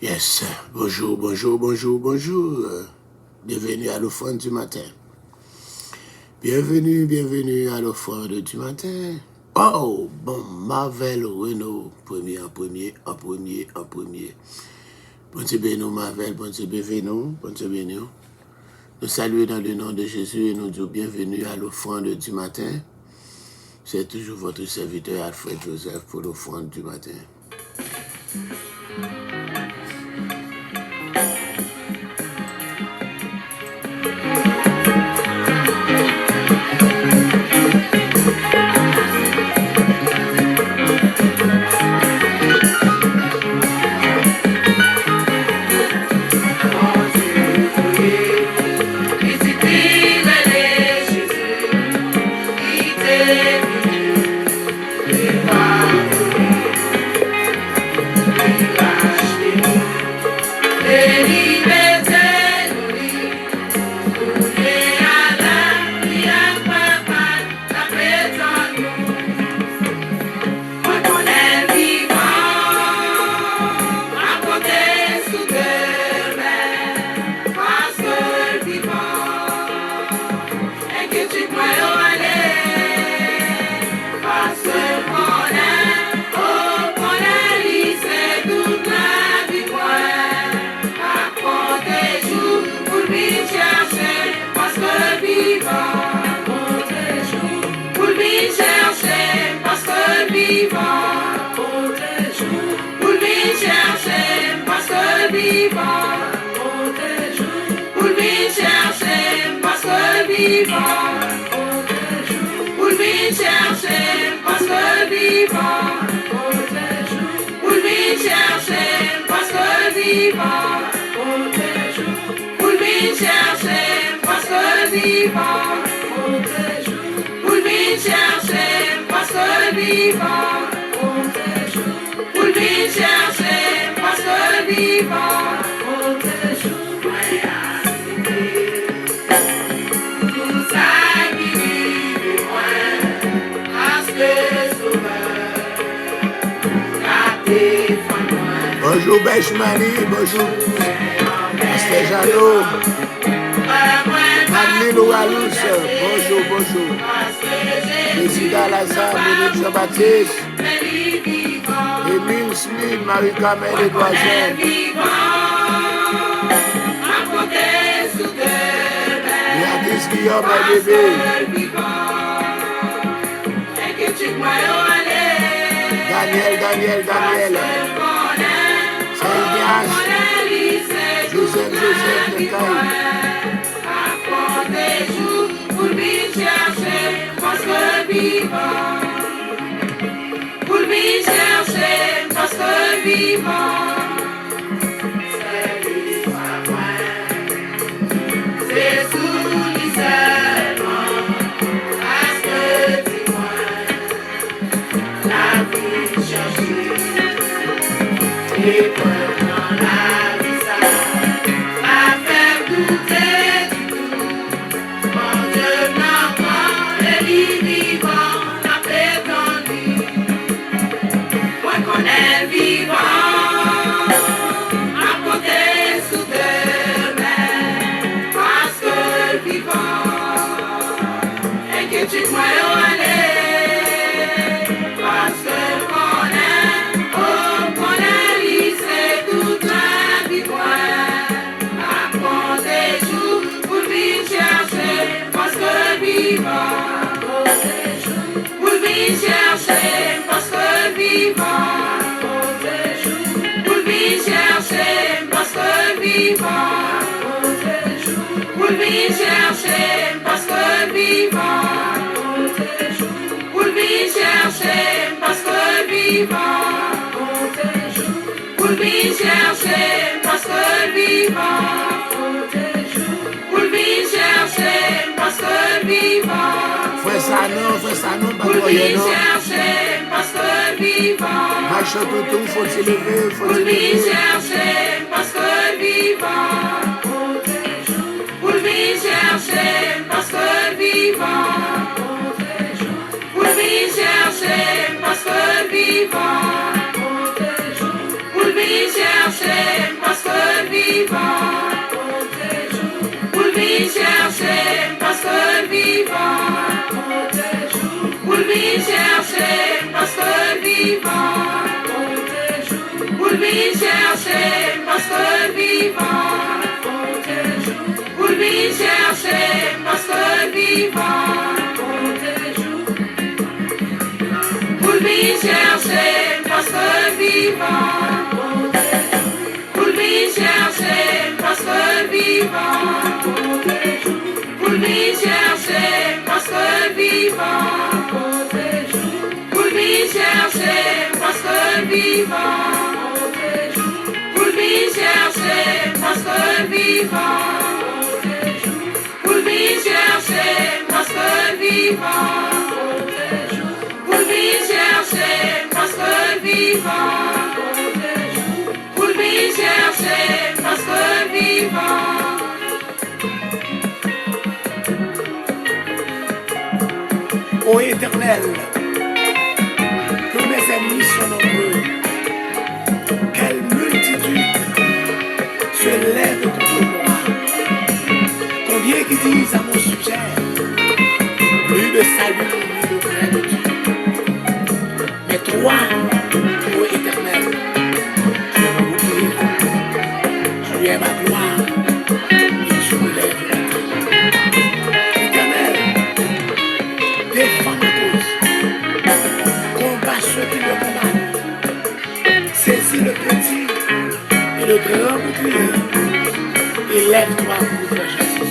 Yes, bonjour, bonjour, bonjour, bonjour. Bienvenue à l'offrande du matin. Bienvenue, bienvenue à l'offrande du matin. Oh, bon, Marvel Renault, premier. Bon Dieu béni, Marvel, bon Dieu béni, bon Dieu béni. Nous saluons dans le nom de Jésus et nous disons bienvenue à l'offrande du matin. C'est toujours votre serviteur Alfred Joseph pour l'offrande du matin. Bonjour Benchmani, bonjour Pasteur Jeannot, Adeline Oualous, bonjour. Président Lazare, Monique Jean-Baptiste, Émile Smith, Marie-Camille Edouardien. Béatrice Guillaume, ma bébé. Daniel. Saint-Ignace, Joseph Lecaille. Pour lui chercher, parce que vivant. C'est lui moi. C'est sous lui seulement. Parce que dis-moi, la vie chercher. Et pendant la vie ça, va faire douter du tout. Mon Dieu m'entend, les vivants, la prétendue. Moi qu'on est vivant, à côté sous demain, parce que vivant, inquiétude moi aller, parce que qu'on est lissé toute la vie moi, à compter jours pour lui chercher, parce que vivant, pour lui chercher, parce que vivant, pour lui chercher, parce que vivant, pour lui chercher, parce que vivant, pour lui chercher, parce que vivant, pour lui chercher, parce que vivant, pour lui chercher, parce que vivant, Frère Sanon, pour lui chercher, parce que vivant, Macho Toutou, faut se lever, pour lui chercher, parce que vivant, pour lui chercher, parce que vivant, pour lui chercher, parce que vivant, pour lui chercher, vivant, pour lui chercher, parce que vivant, pour lui chercher, parce que vivant, pour lui chercher, parce que vivant, pour lui chercher, parce que vivant, pour lui chercher, parce que vivant, pour lui chercher, parce que vivant, pour lui chercher, parce que vivant, pour lui chercher, parce que vivant, pour lui chercher, parce que vivant, pour lui chercher, parce que vivant, pour lui chercher, parce que vivant, pour lui chercher, parce que vivant. Ô Éternel, que mes ennemis sont nombreux, quelle multitude se lève contre moi. Combien qui disent à mon sujet, plus de salut, ni de vrai de Dieu. Mais toi, ô Éternel, tu es mon bouclier, tu es ma gloire, et tu me lèves la tête. Éternel, défends ma cause, combat ceux qui me combattent, saisis le petit et le grand bouclier, et lève-toi pour Jésus.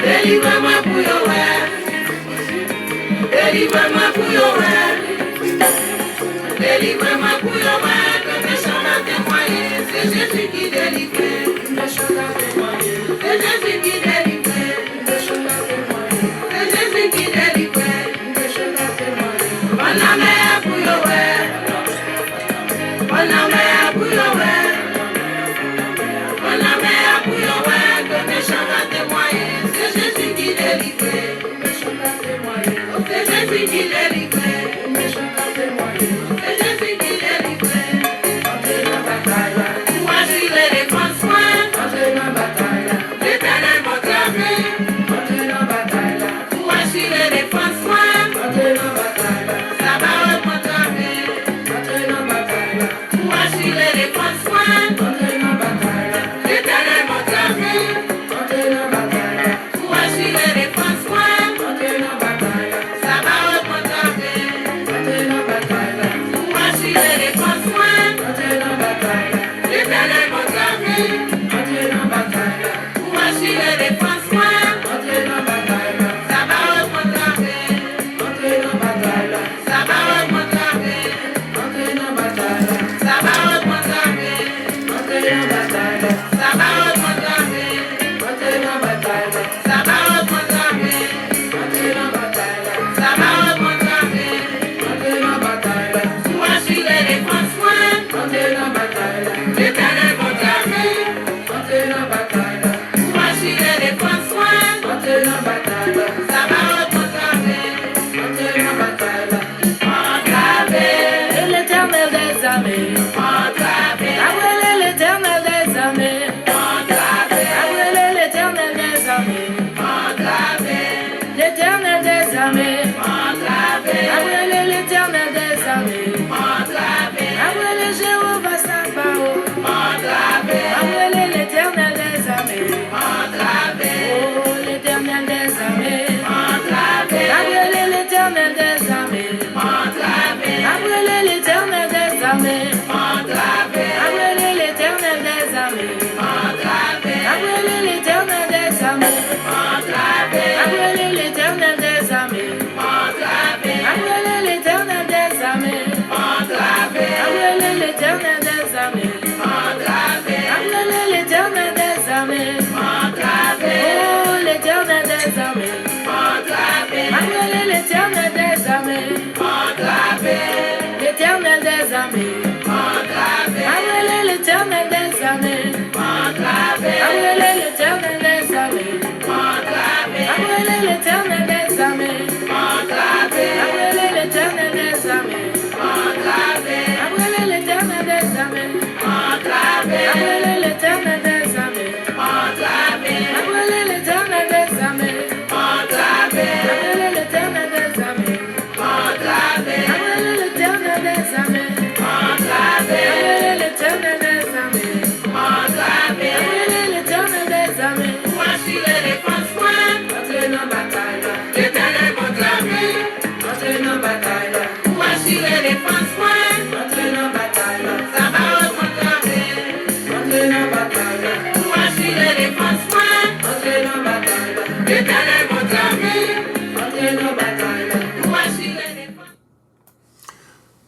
Délivre-moi pour your word. Délivre-moi pour your word. Délivre-moi pour your word. Que mes chants à témoigner. C'est Jésus qui délivre. C'est Jésus qui délivre. C'est Jésus qui délivre. On la met pour your word. On la met pour your word. On la met pour your word.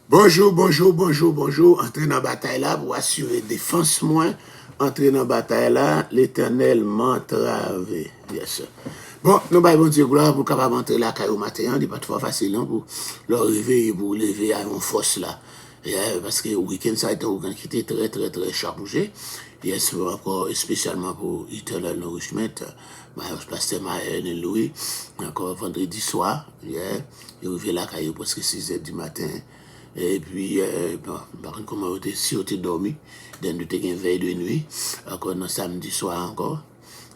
Bonjour, bonjour, bonjour, bonjour. Entrer dans la bataille là pour assurer défense moins. Entrer dans la bataille là, l'Éternel m'entrave. Yes. Bon, nous allons bon Dieu gloire pour capable entrer là au matin. Il n'est pas trop facile non, pour le réveiller, pour lever à une force là. Parce que le week-end, ça a été un week-end qui était très, très, très chargé. Yes, encore spécialement pour Eternal Nourishment. Pasteur Maël et Louis, encore vendredi soir, il est arrivé là presque 6h du matin. Et puis, par contre, comment si on était dormi, donc nous avons une veille de nuit, encore dans samedi soir encore.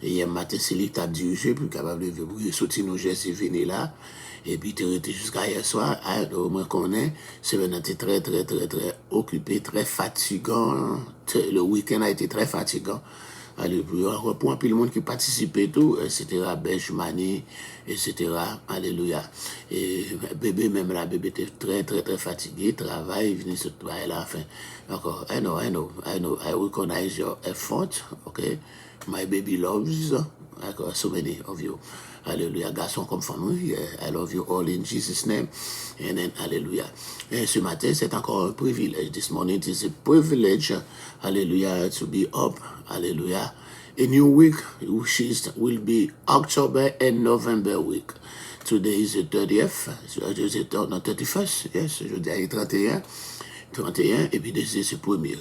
Et hier matin, c'est lui qui a dirigé, puis capable de sortir nos gestes et venir là. Et puis, tu étais jusqu'à hier soir, au moins qu'on est, c'est vraiment très, très, très, très occupé, très fatigant. Le week-end a été très fatigant. Alléluia. Pour un peu le monde qui participait tout, etc. Benjmani, etc. Alléluia. Et bébé, même la bébé était très, très, très fatigué. Travail, venez se travailler là. Enfin, encore, I know. I recognize your effort. Okay. My baby loves. So many of you. Alléluia. Garçon comme femme, I love you all in Jesus' name. And then, alléluia. Et ce matin, c'est encore un privilège. This morning, it is a privilege, hallelujah, to be up. Hallelujah. A new week, which will be October and November week. Today is the 30th. No, 31st. Yes, jeudi est 31. 31, et puis c'est le premier.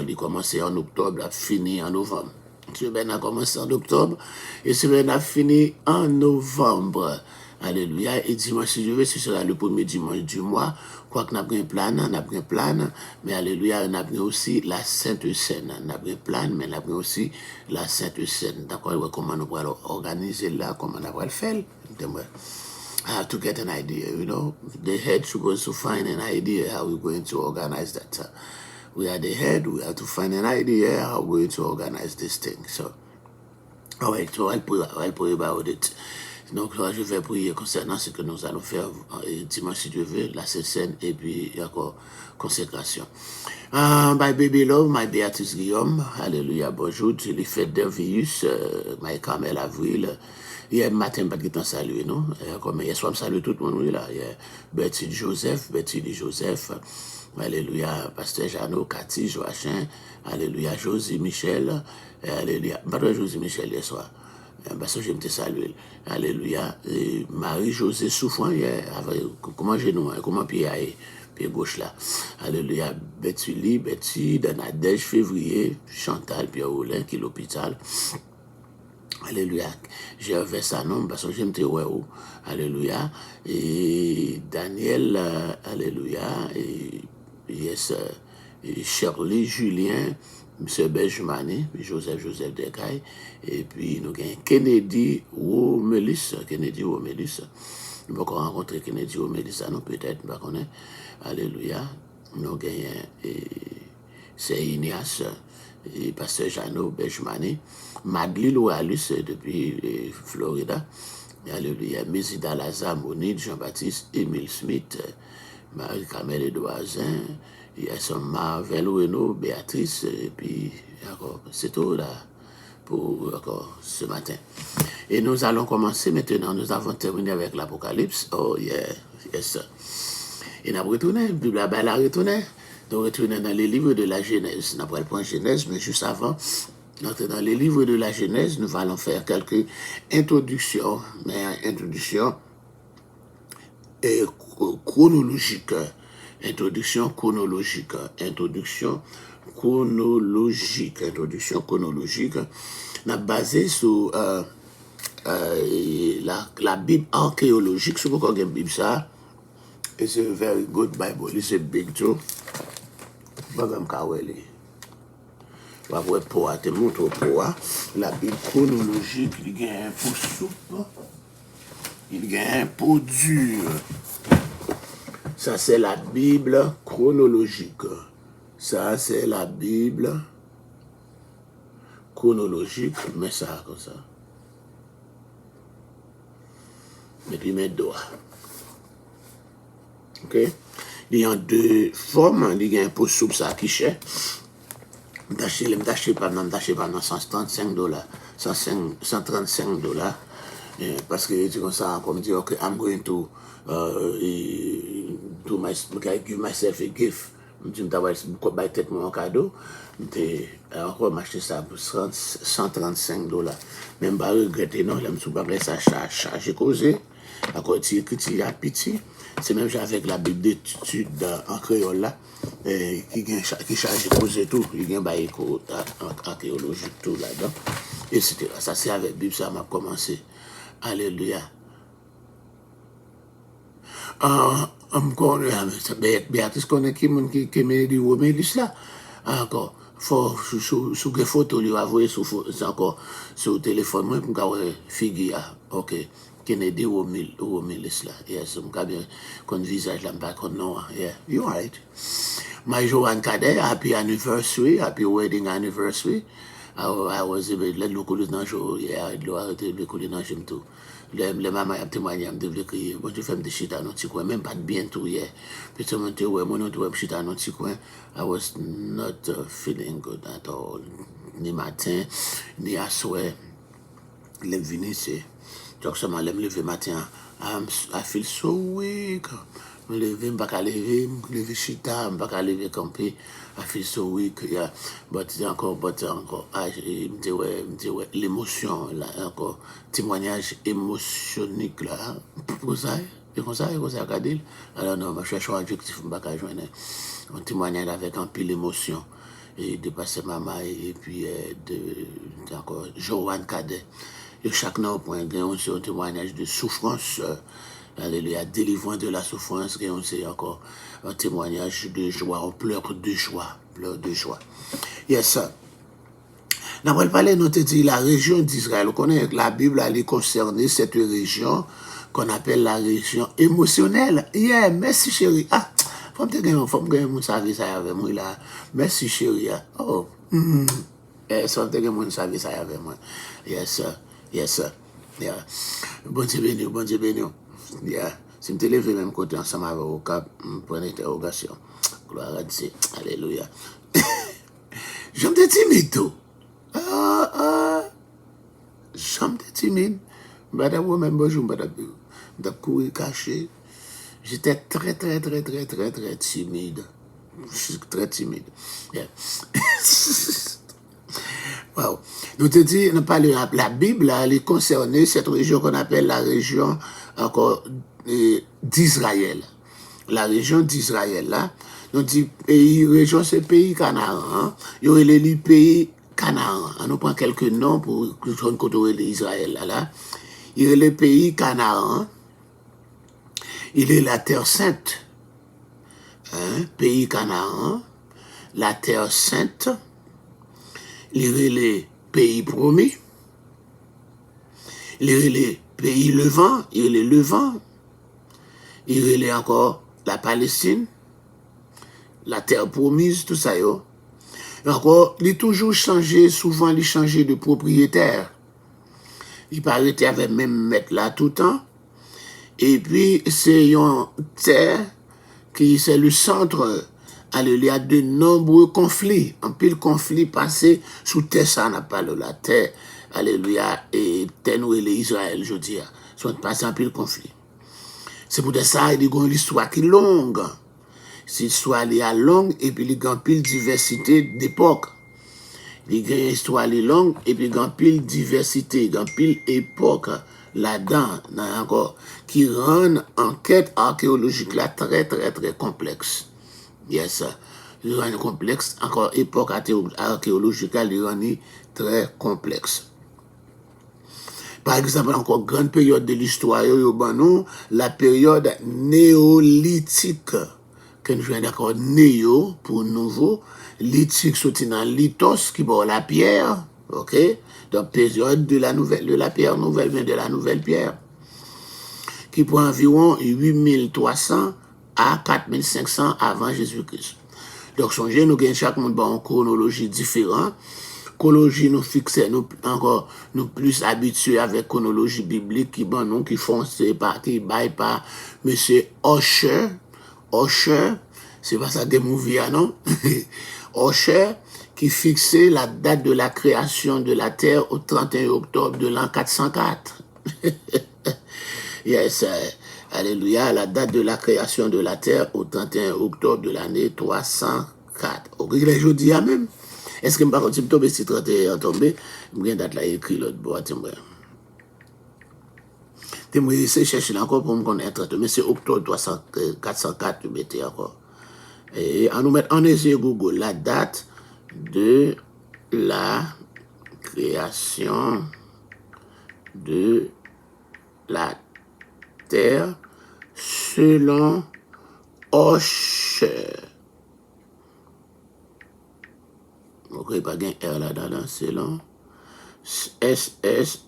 Il commence en octobre, il a fini en novembre. Semaine a commencé en octobre et semaine a fini en novembre. Alléluia. Et dimanche, si je veux, ce sera le premier dimanche du mois. Quoique nous avons un plan, mais alléluia, nous avons aussi la Sainte Seine. Nous avons un plan, mais nous avons aussi la Sainte Seine. D'accord, comment nous allons organiser là, comment nous allons le faire. I have to get an idea, you know. The head supposed to find an idea how we're going to organize that. We are the head, we have to find an idea how we're going to organize this thing. So, all right, so I'll pray about it. Donc, je vais prier concernant ce que nous allons faire dimanche, si Dieu veut, la scène et puis encore consécration. My baby love, my Béatrice Guillaume, alléluia, bonjour, tu les fêtes d'Hervius, my Carmel Avril. Hier matin, pas de temps saluer, non? Comme hier soir, je salue tout le monde, là. Betty Joseph, alléluia, Pasteur Jeannot, Cathy, Joachim, alléluia, Josie Michel, alléluia, pas Josie Michel hier soir. Parce que je me salue. Alléluia. Marie-Josée Souffrant, comment genou, comment pied gauche là. Alléluia. Betty, Danadège, février, Chantal, Pierre Roulin, qui est l'hôpital. Alléluia. Gervais Sanon, parce que je me où. Alléluia. Et Daniel, alléluia. Et yes, Shirley, Julien, M. Benjmani, Joseph Decaille, et puis nous avons Kennedy ou Mélissa. Nous avons rencontré Kennedy ou Mélissa, nous peut-être, nous connaissons. Alléluia. Nous avons c'est Ignace, et Pasteur Jeannot Benjmani, Madeleine Oualus depuis Florida. Alléluia. Mézida Lazare, Monique, Jean-Baptiste, Émile Smith, Marie-Camille Edouazin, il y a son Marvel Renaud, Béatrice, et puis c'est tout là pour ce matin. Et nous allons commencer maintenant. Nous avons terminé avec l'Apocalypse. Oh yeah, yes. Et nous avons retourné, la Bible a retourné. Nous retournons dans les livres de la Genèse. Nous avons le point Genèse, mais juste avant, dans les livres de la Genèse, nous allons faire quelques introductions, mais introduction chronologique. Introduction chronologique. Nous basé sur la Bible archéologique. Si vous connaissez la Bible, ça, it's a very good Bible. It's a big too. Bagam Kaweli. La Bible chronologique, il y a un pot soupe, il y a un pot dur. Ça, c'est la Bible chronologique. Ça, c'est la Bible chronologique. Mais ça, comme ça. Et puis, mes doigts. OK? Il y a deux formes. Il y a un pot soupe, ça, qui cher. M'taché pas dans $135, $135. Parce que c'est comme ça, comme dire, OK, I'm going to give myself a gift. Je dis, je vais tête mon cadeau. Encore m'acheter ça pour $135. Même pas regretter, non, je ne suis pas ça chargé causé. Encore, tu as petit. C'est même avec la Bible d'études en créole là, qui charge causé tout. Il y a un archéologie tout là-dedans. Et c'était ça, c'est avec la Bible, ça m'a commencé. Alléluia. Béatrice connaît qui m'a dit où Mélis là. Encore, faut sous des photos lui avouer encore sur téléphone moi pour voir figure. OK. Kennedy ou Mélis là. Yes, m'ka bien kon visage là m'pa kon non. Yeah, you right. My Joanne Cadet, happy anniversary, happy wedding anniversary. I was let le couler dans jour, yeah, il doit arrêter le couler dans j'aime tout. Le maman a témoigné, me devait crier, bon, tu fais me chita dans petit coin, même pas de bien tout hier. Puis tu montes ouais, mon autre chita dans petit coin. I was not feeling good at all. Ni matin, ni à soir. Le vini c'est donc ça m'a levé matin. I feel so weak. Me lever, m'pas lever chita, m'pas lever camper. I feel so weak, yeah. But encore, l'émotion, là, encore, témoignage émotionnel, là. Pour ça, Kadil. Alors non, je cherche un adjectif, m'pas joindre. Un témoignage avec un peu l'émotion. Et de passer maman, et puis, encore, Joanne Cadet. Et chaque point, c'est un témoignage de souffrance. Alléluia, délivrant de la souffrance, c'est encore un témoignage de joie, on pleure de joie, Yes, sir. Nous allons parler, nous te dit la région d'Israël. On connaît la Bible, elle est concernée cette région qu'on appelle la région émotionnelle. Yeah, merci chérie. Ah, faut me gagner mon service avec moi là. Merci chérie. Oh, faut me gagner mon service avec moi. Yes, sir. Yeah. Bon Dieu béni. Yeah. Si je me lève même côté ensemble avec au cap, pour une interrogation. Gloire à Dieu. Alléluia. J'aime te timide tout. J'aime te timide. Madame, même bonjour, madame. Je courir caché. J'étais très timide. Je suis très timide. Yeah. Wow. Nous te dit, nous parlons de la Bible, elle est concernée cette région qu'on appelle la région encore d'Israël. La région d'Israël, là, nous dit pays, région, c'est pays Canaan. Hein? Il y aurait les pays Canaan. On nous prend quelques noms pour côté d'Israël, là. Il y a le pays Canaan. Il est la terre sainte. Hein? Pays Canaan. La terre sainte. Il y a les pays promis. Il y a les pays levant. Il y a les levants. Il y a encore la Palestine. La terre promise, tout ça. Yo. Et encore, il a toujours changé, souvent il changé de propriétaire. Il paraît qu'il avait même mettre là tout le temps. Et puis, c'est une terre qui c'est le centre. Alléluia, de nombreux conflits. Un pile conflit passé sous terre, ça n'a pas la terre. Alléluia, et terre et Israël, je dis, sont passés en pile conflit. C'est pour ça qu'il y a une histoire qui est longue. Cette histoire est longue et puis il y a une pile diversité d'époques. Il y a une histoire longue et puis il y a une pile diversité, une pile époque là-dedans, encore, qui rend enquête archéologique là très complexe. Yes, il y a un complexe, encore époque archéologique, il y a un très complexe. Par exemple, encore grande période de l'histoire, la période néolithique, que nous jouons d'accord, néo pour nouveau, lithique sorti dans lithos, qui est la pierre, ok? Donc, période de la pierre nouvelle, vient de la nouvelle pierre, qui prend environ 8300 à 4500 avant Jésus-Christ. Donc, songez, nous gagnons chaque monde en chronologie différente. Chronologie nous fixe, nous plus habitués avec chronologie biblique qui bon nous qui font qui bail par monsieur Osher, c'est pas ça des movies non? Osher qui fixait la date de la création de la terre au 31 octobre de l'an 404. Yes, Alléluia, la date de la création de la terre au 31 octobre de l'année 304. Ok, les jours d'hier même. Est-ce que je ne vais pas tomber si 31 tombé? Je vais date là écrit l'autre bois. Je vais essayer de chercher encore pour me connaître. Mais c'est octobre 404, je mettais encore. Et on nous met en essai Google la date de la création de la terre selon Osher. Ok, pas gain R là-dedans, selon S-S-H-E-R.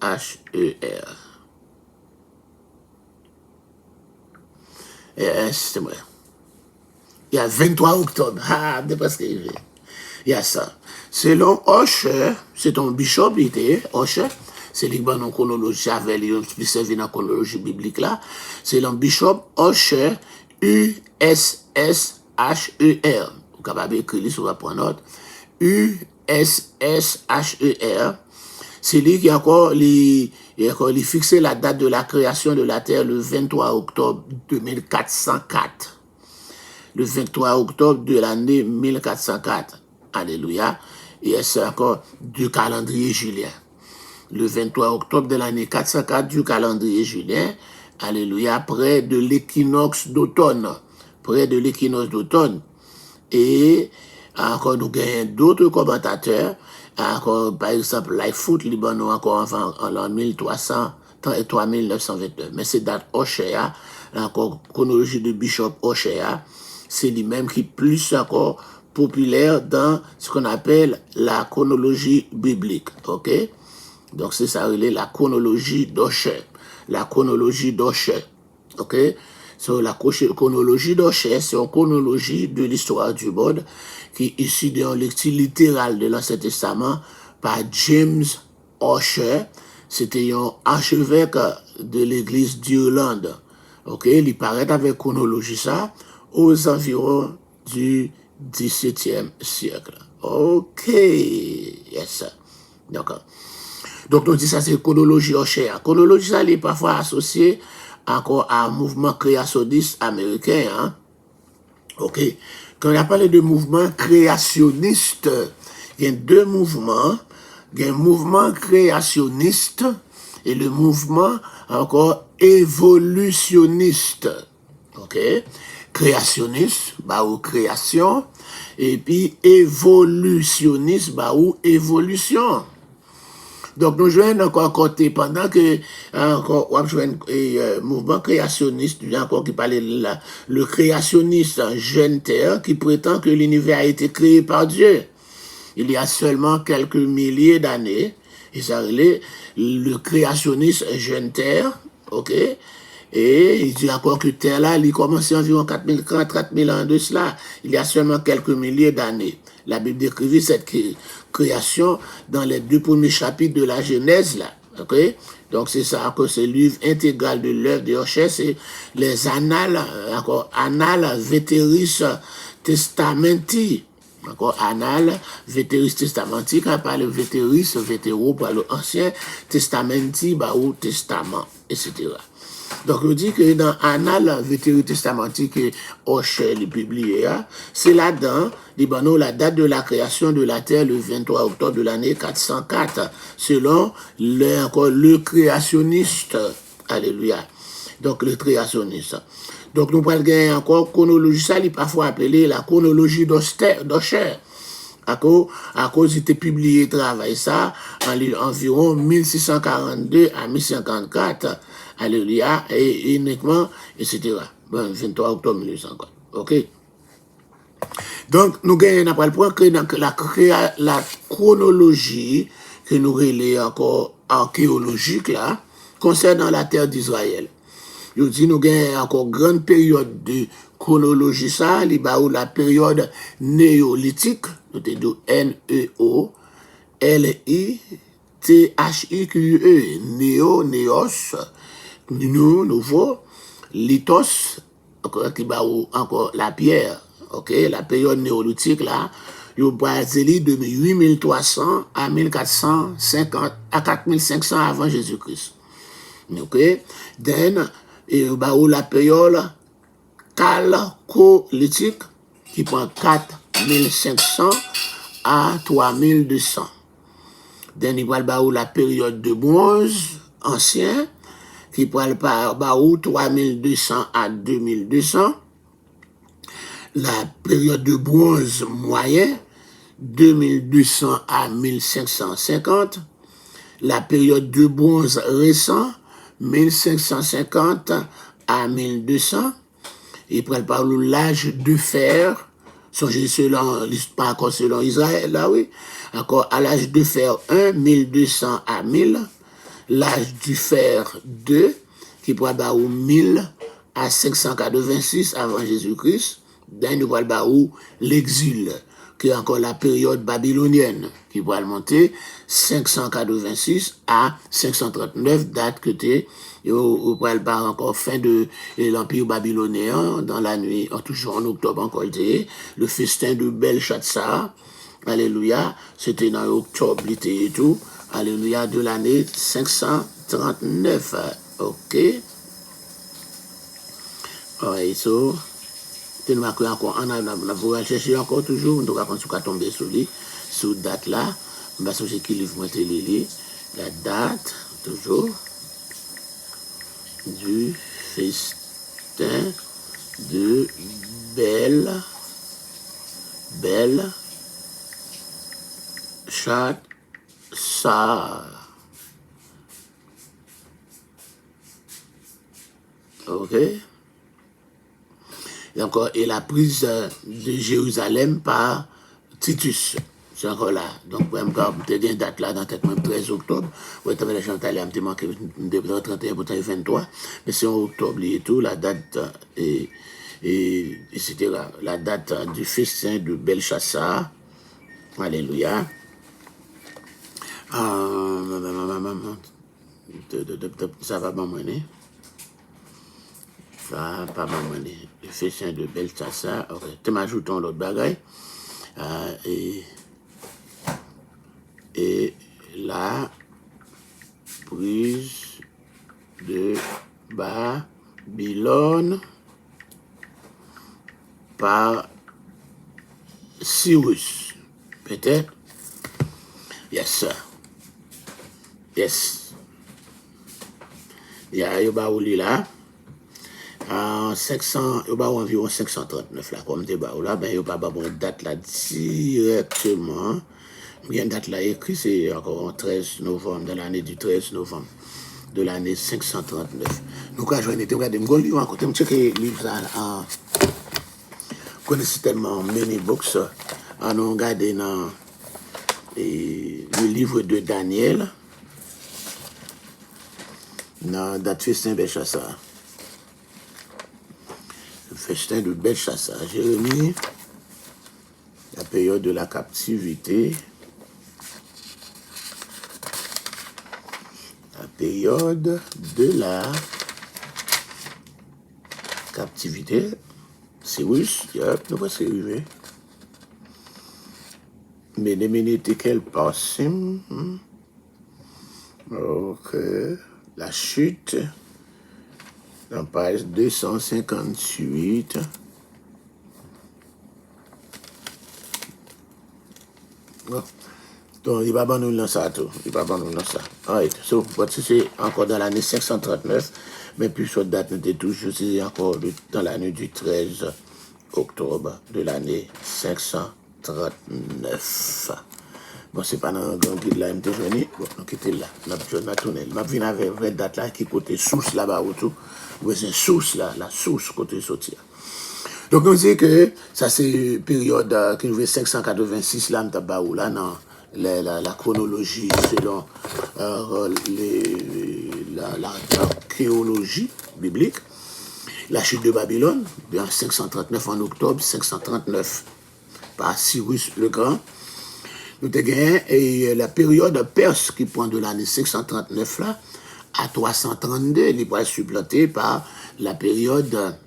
C'est vrai. Il y a 23 octobre. Ah, d'après ce que j'ai. Il y a ça. Selon Osher, c'est ton bishop, il était, Osher, c'est l'Igban en chronologie, avec les servi dans la chronologie biblique là. Selon bishop Osher, U-S-S-H-E-R. Vous pouvez capable d'écrire, sur va prendre note. U-S-S-H-E-R. C'est lui qui a encore fixé la date de la création de la terre le 23 octobre 2404. Le 23 octobre de l'année 1404. Alléluia. Et c'est encore du calendrier julien. Le 23 octobre de l'année 404 du calendrier julien. Alléluia. Près de l'équinoxe d'automne. Près de l'équinoxe d'automne. Et encore nous gagnons d'autres commentateurs. Encore, par exemple, Lightfoot, Libanon, encore en l'an 1300 et 3929. Mais c'est date Oshéa, encore chronologie de Bishop Oshéa, c'est lui-même qui est plus encore populaire dans ce qu'on appelle la chronologie biblique. Ok? Donc c'est ça, la chronologie d'Osher. La chronologie d'Osher. Ok? So, la chronologie d'Osher, c'est une chronologie de l'histoire du monde qui est issue d'un lecture littérale de l'Ancien Testament par James Osher. C'était un archevêque de l'église d'Irlande. Ok? Il paraît avec chronologie ça aux environs du XVIIe siècle. Ok. Yes. D'accord. Donc, on dit ça, c'est chronologie Osher. Chronologie, ça, est parfois associée encore à un mouvement créationniste américain. Hein? Ok. Quand on a parlé de mouvement créationniste, il y a deux mouvements. Il y a un mouvement créationniste et le mouvement encore évolutionniste. Ok. Créationniste, bah ou création, et puis évolutionniste, bah ou évolution. Donc, nous jouons encore côté pendant que encore on joue un mouvement créationniste, encore qui parlait de le créationniste jeune terre qui prétend que l'univers a été créé par Dieu. Il y a seulement quelques milliers d'années, et ça le créationniste jeune terre, ok? Et il dit encore que terre là, il commence environ 4000 ans de cela. Il y a seulement quelques milliers d'années. La Bible décrivait cette création dans les 2 premiers chapitres de la Genèse là. Ok? Donc c'est ça que ce livre intégral de l'œuvre de Osher, c'est les annales, encore annales veteris testamenti. Encore annales veteris testamenti, quand on parle veteris, vétéro par l'Ancien Testamenti, bah ou testament, etc. Donc, on dit que dans Annales Veteris Testamenti que Osher est publié, c'est là-dedans, la date de la création de la terre le 23 octobre de l'année 404, selon le créationniste. Alléluia. Donc, le créationniste. Donc, nous parlons encore chronologie, ça, il est parfois appelé la chronologie d'Osher. À cause, il était publié, travail ça, environ 1642 à 1054. Alléluia, et uniquement, etc. Bon, 23 octobre 1950. Ok? Donc, nous gagnons après le point que la chronologie, que nous relais encore archéologique là, concernant la terre d'Israël. Je dis, nous gagnons encore grande période de chronologie ça, la période néolithique, nous disons N-E-O-L-I-T-H-I-Q-E, néos, nouveau, lithos, encore la pierre, ok, la période néolithique là, il y de 8300 à 1450 à 4500 avant Jésus-Christ. Ok, then et bah, ou la période chalcolithique qui prend 4500 à 3200. Then il va bah, ou la période de bronze ancien qui prend bah, ou 3200 à 2200. La période de bronze moyen 2200 à 1550. La période de bronze récent 1550 à 1200. Il prend par l'âge de fer, songez selon, pas encore selon Israël, là oui, encore à l'âge de fer 1, 1200 à 1000, l'âge du fer 2, qui prend par 1000 à 586 avant Jésus-Christ, d'un nous parle par l'exil, qui est encore la période babylonienne, qui va monter 586 à 539, date que tu on parle pas encore fin de l'Empire babylonien, dans la nuit, toujours en octobre encore, le festin de Belshazzar, alléluia, c'était dans octobre, et tout, alléluia, de l'année 539, ok. Alright, so, tu nous marqué encore, on va chercher encore toujours, on va tomber sur lui, sous date là, on va chercher qui livre moi la date, toujours, du festin de Belshazzar. Ok. Et encore, et la prise de Jérusalem par Titus. C'est encore là. Donc, vous avez une date là dans le 13 octobre. Vous avez les gens qui ont manqué de 31 pour 23. Mais c'est en octobre et tout, la date, etc. La date du festin de Belshazzar. Alléluia. Ça va m'amener. Ça pas m'amener. Le festin de Belshazzar. Ok. Tu m'ajoutes l'autre bagaille. Et la prise de Babylone par Cyrus. Peut-être? Yes, sir. Yes. Il y a là. 500, il y a environ 539 là, comme des là, ben il y a pas une date là directement. Il y a une date là écrite, c'est encore 13 novembre, de l'année du 13 novembre, de l'année 539. Nous, quand je vais regarder, je vais lire encore, je vais checker le livre là, connaissez tellement many books, on a regardé dans le livre de Daniel, dans date festin Belshazzar. Le festin de Belshazzar, Jérémie, la période de la captivité, la période de la captivité, Cyrus, nous va s'arriver. Mais les minutes qu'elle passe, ok, la chute, dans page 258. Oh. Donc, il va abandonner dans ça tout. Il va abandonner dans ça. Alright. So, c'est encore dans l'année 539, mais plus cette date n'était toujours, c'est encore dans l'année du 13 octobre de l'année 539. Bon, c'est pas dans le grand guide là, je venu. Bon, donc, était là. Je vais tourner. Je viens avec une vraie date là, qui côté source là-bas ou tout. C'est une source là, la source côté sortir. Donc, on dit que ça, c'est une période qui nous fait 586 là, là, dans la chronologie selon l'archéologie biblique. La chute de Babylone, en 539 en octobre, 539 par Cyrus le Grand. Nous avons gagné la période perse qui prend de l'année 539 là à 332, il va être supplanté par la période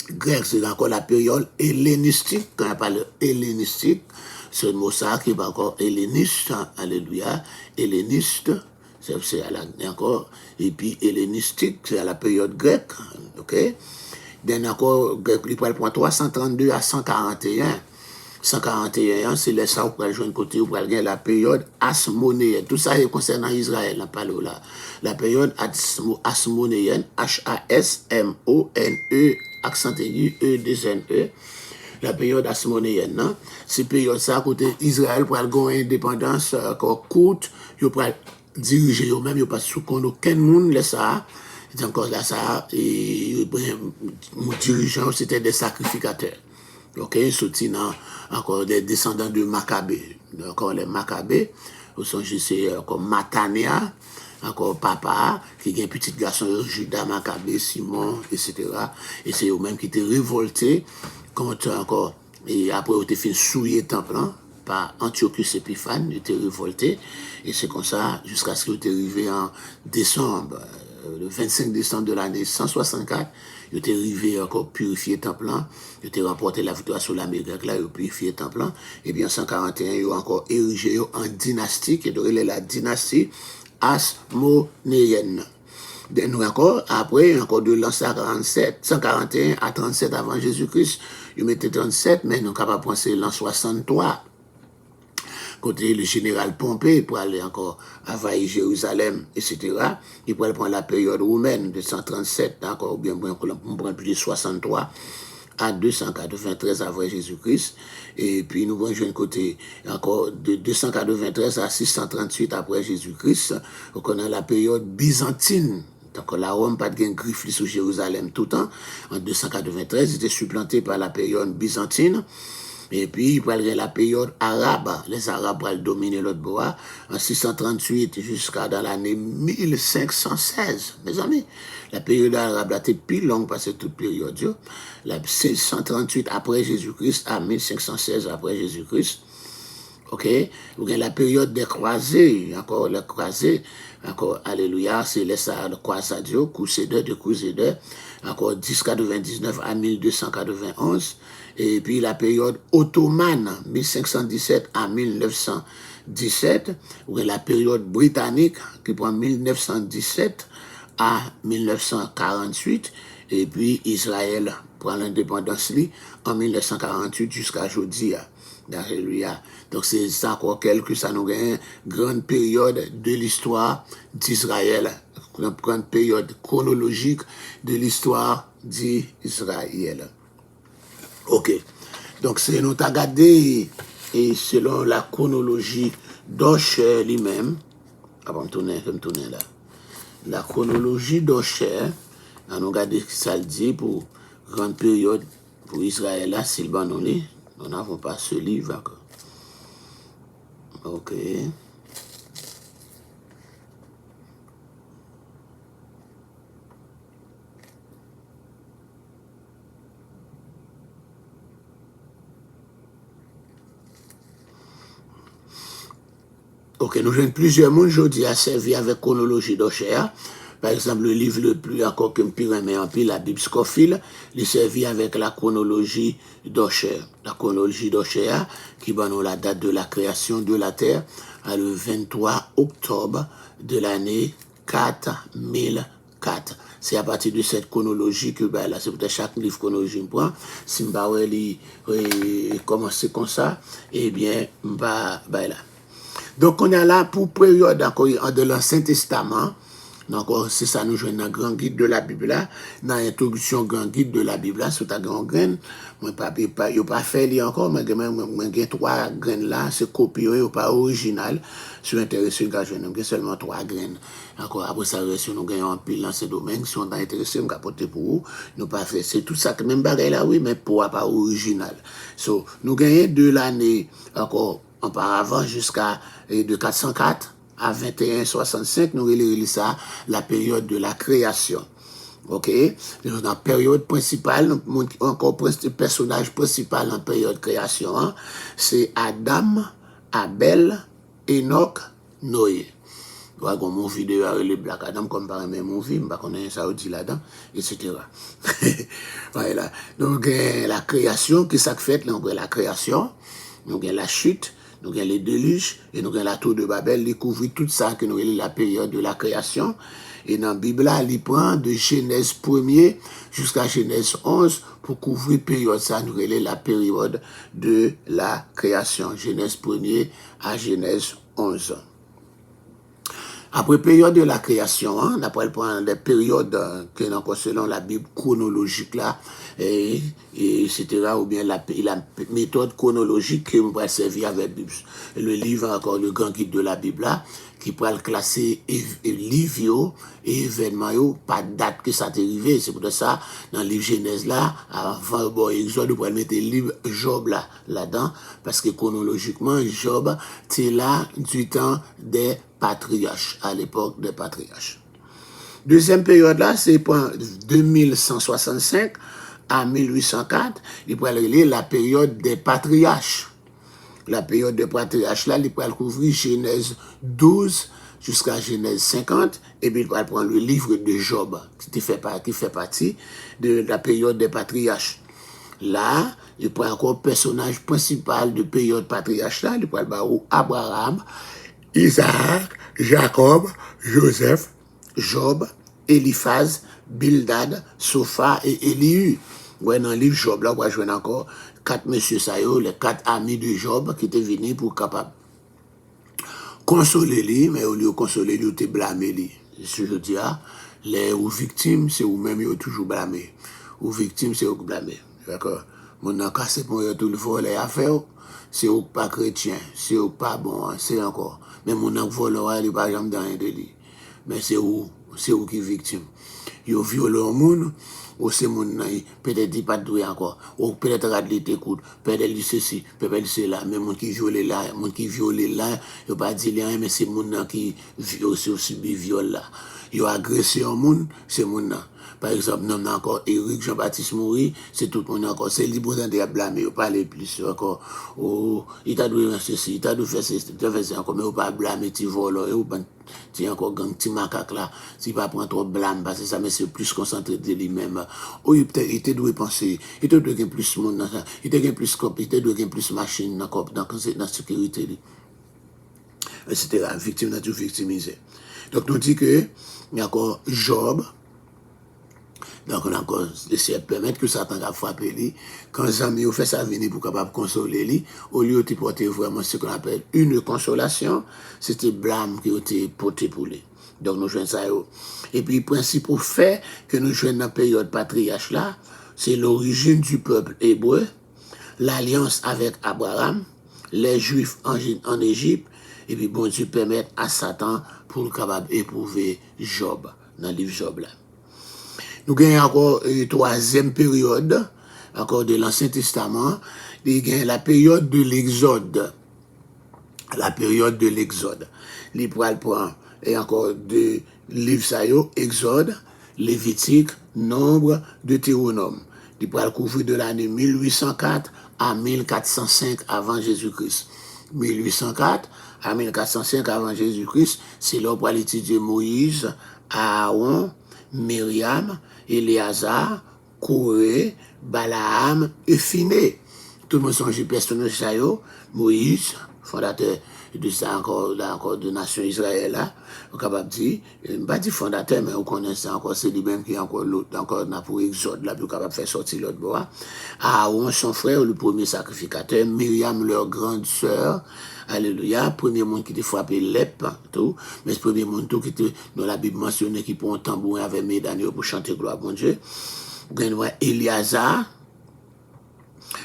grecque, c'est encore la période hellénistique. Quand on parle hellénistique, c'est le mot ça qui est encore helléniste, alléluia, helléniste, c'est encore, et puis hellénistique, c'est à la période grecque, ok? Then encore, il prend 332 à 141. 141, c'est les ça, pour jouer un côté, pour aller la période asmonéenne. Tout ça est concernant Israël, la période asmonéenne, H-A-S-M-O-N-E, accent aigu, E-2-N-E. La période asmonéenne, non? C'est période ça, côté Israël, pour aller une indépendance encore courte, il pour diriger eux-mêmes, il pas sous compte aucun monde, là, ça. C'est encore là, ça, et mon dirigeant, c'était des sacrificateurs. Ok, sorti encore des descendants de Maccabée. Encore les Maccabées, au son c'est encore Matania, encore papa, qui est un petit garçon Judas Maccabée, Simon, etc. Et c'est eux-mêmes qui étaient révoltés contre encore, et après ils étaient fait souiller le temple par Antiochus Épiphane, ils étaient révoltés, et c'est comme ça, jusqu'à ce qu'ils étaient arrivés en décembre, le 25 décembre de l'année 164, ils étaient arrivés encore purifier le temple, ils étaient remporté la victoire sur l'armée grecque, là, ils ont purifié le temple, et bien en 141, ils ont encore érigé en dynastie, qui est la dynastie asmonéenne. Nous encore, après, encore de l'an 141 à 37 avant Jésus-Christ, ils mettaient 37, mais nous sommes capables de penser l'an 63. Côté le général Pompée pour aller encore envahir Jérusalem, etc. Il pourrait prendre la période romaine de 137, encore, ou bien on prend plus de 63 à 293 avant Jésus-Christ. Et puis nous voyons un côté encore de 293 à 638 après Jésus-Christ. Donc on a la période byzantine. Donc la Rome pas de griffe sur Jérusalem tout le temps. En 293, il était supplanté par la période byzantine. Et puis, il y a la période arabe. Les Arabes vont dominer l'autre bois en 638 jusqu'à dans l'année 1516. Mes amis, la période arabe était plus longue parce que toute période. La 638 après Jésus-Christ à 1516 après Jésus-Christ. Ok? Vous avez la période des croisés. Encore les croisés. Encore, alléluia, c'est les croisadios, crusaders de crusaders. Encore 1099 à 1291. Et puis la période ottomane, 1517 à 1917, ou la période britannique qui prend 1917 à 1948, et puis Israël prend l'indépendance en 1948 jusqu'à aujourd'hui. Alléluia. Donc c'est ça encore quelque ça nous gagne une grande période de l'histoire d'Israël, une grande période chronologique de l'histoire d'Israël. Ok. Donc, c'est nous avons regardé, et selon la chronologie d'Osher lui-même, avant de tourner là, la chronologie d'Osher, nous avons regardé ce que ça dit pour grande période pour Israël, là, Sylvain, nous n'avons pas ce livre encore. Ok. Ok, nous avons plusieurs mondes aujourd'hui à servir avec chronologie d'Osher. Par exemple, le livre le plus encore que me aimé en pile, la Bible Scofield, il servit avec la chronologie d'Osher. La chronologie d'Osher, qui donne la date de la création de la terre, à le 23 octobre de l'année 4004. C'est à partir de cette chronologie que, ben, là, c'est peut-être chaque livre chronologie me prend. Si je commencer comme ça, eh bien, ben là. Donc, on est là pour période encore de l'Ancien Testament. Donc, c'est ça, nous jouons dans le grand guide de la Bible là. Dans l'introduction grand guide de la Bible là, sur ta grande graine. Moi, je n'ai pas fait lire encore, mais j'ai 3 graines là, c'est copié, pas original. Je suis intéressé, j'ai seulement 3 graines. Encore, après ça, si nous gagnons un pile dans ce domaine, si on est intéressé, on va porter pour vous. Nous pas fait. C'est tout ça, même bagaille là, oui, mais pour pas original. So, nous gagnons de l'année, encore, auparavant, jusqu'à de 404 à 2165, nous relèvons ça, la période de la création. Ok? Dans la période principale, encore le personnage principal dans la période de création, hein, c'est Adam, Abel, Enoch, Noé. Voilà, comme mon vidéo avec le Black Adam, comme par exemple mon film, je connais ça aussi là-dedans, etc. Voilà. Donc, la création, qui ça fait? Donc, la création, donc, la chute, Nous avons les déluges et nous avons la tour de Babel, il couvre tout ça que nous avons la période de la création. Et dans la Bible, il prend de Genèse 1er jusqu'à Genèse 11 pour couvrir période ça, nous avons la période de la création. Genèse 1er à Genèse 11. Après période de la création, on après prendre des périodes que nous selon la Bible chronologique là, etc. ou bien la méthode chronologique que nous va servir avec le livre encore le grand guide de la Bible là, qui pourra le classer livre et événements par date que ça t'est arrivé. C'est pour ça dans le livre Genèse là, avant bon Exode, on pourrait mettre le livre Job là-dedans, parce que chronologiquement Job c'est là du temps des patriarches, à l'époque des patriarches. Deuxième période là, c'est point 2165 à 1804, il pourrait relier la période des patriarches. La période des patriarches là, il pourrait couvrir Genèse 12 jusqu'à Genèse 50, et puis il pourrait prendre le livre de Job, qui fait partie de la période des patriarches. Là, il prend encore personnage principal de période patriarche là, il pourrait le Abraham, Isaac, Jacob, Joseph, Job, Eliphaz, Bildad, Sopha et Elihu. Ouais, dans le livre Job, là, on va jouer encore 4 messieurs Sayo, les 4 amis de Job qui étaient venus pour capable consoler lui, mais au lieu de consoler lui, ils blâmer lui. Je veux dire, les ou victimes, c'est vous-même, ils toujours blâmé. Ou victimes, c'est vous blâmé. D'accord? Mon n'a cassé pour tout le vol les affaires, c'est ou pas chrétien, c'est ou pas bon, c'est encore. Mais mon n'a volé, il n'est pas jamais dans un délit. Mais c'est où qui est victime. Il viole le monde, ou c'est mon peut-être il pas doué encore, ou peut-être il t'écoute, peut-être il ceci, peut-être c'est là, mais mon qui viole là, il pas dire rien, mais c'est mon qui subit viol là. Il a agressé un monde, c'est mon. Par exemple, nous avons encore Éric Jean-Baptiste Moury, c'est tout le monde encore, c'est libre de blâmer, il pas les plus encore, il t'a dû faire ceci, il t'a dû faire ceci, il t'a fait ça encore, mais il pas blâmer, tu voles, tu encore gang, tu macaque là, tu pas prendre trop blâme, parce que ça, mais c'est plus concentré de lui-même. Ou il te doit penser, il te doit gagner plus monde dans ça, il te doit plus cop, il te doit gagner plus machine dans la sécurité, etc. Victime n'a tout victimisé. Donc, nous dit que, il y a encore Job. Donc, on a encore essayé de permettre que Satan a frappé lui. Quand les amis ont fait ça venir pour capable consoler lui, au lieu de porter vraiment ce qu'on appelle une consolation, c'était blâme qui a été porté pour lui. Donc, nous jouons ça. Et puis, le principe fait que nous jouons dans la période patriarche là, c'est l'origine du peuple hébreu, l'alliance avec Abraham, les Juifs en Égypte, et puis, bon Dieu permet à Satan pour le capable éprouver Job, dans le livre Job là. Nous avons encore une troisième période, encore de l'Ancien Testament, la période de l'Exode. La période de l'Exode. Les poils prend et encore de livres Sayo, Exode, Lévitique, Nombre, Deutéronome. Les poils couvrir de l'année 1804 à 1405 avant Jésus-Christ. 1804 à 1405 avant Jésus-Christ, c'est là pour étudier Moïse, Aaron, Myriam, Éléazar, Corée, Balaam, Ephiné. Tout le monde songe personnage ça yo, Moïse, fondateur de ça encore de nation Israël là, on capable dire, pas dire fondateur mais on connaît ça encore, c'est lui-même qui encore l'autre encore pour Exode là, pour capable faire sortir l'autre bois. Aaron son frère le premier sacrificateur, Myriam leur grande sœur. Alléluia, premier monde qui était frappé l'ép, tout, mais ce premier monde tout qui était dans la Bible mentionné qui pour un tambourin avec médaille pour chanter gloire à mon Dieu. Vous avez Éléazar,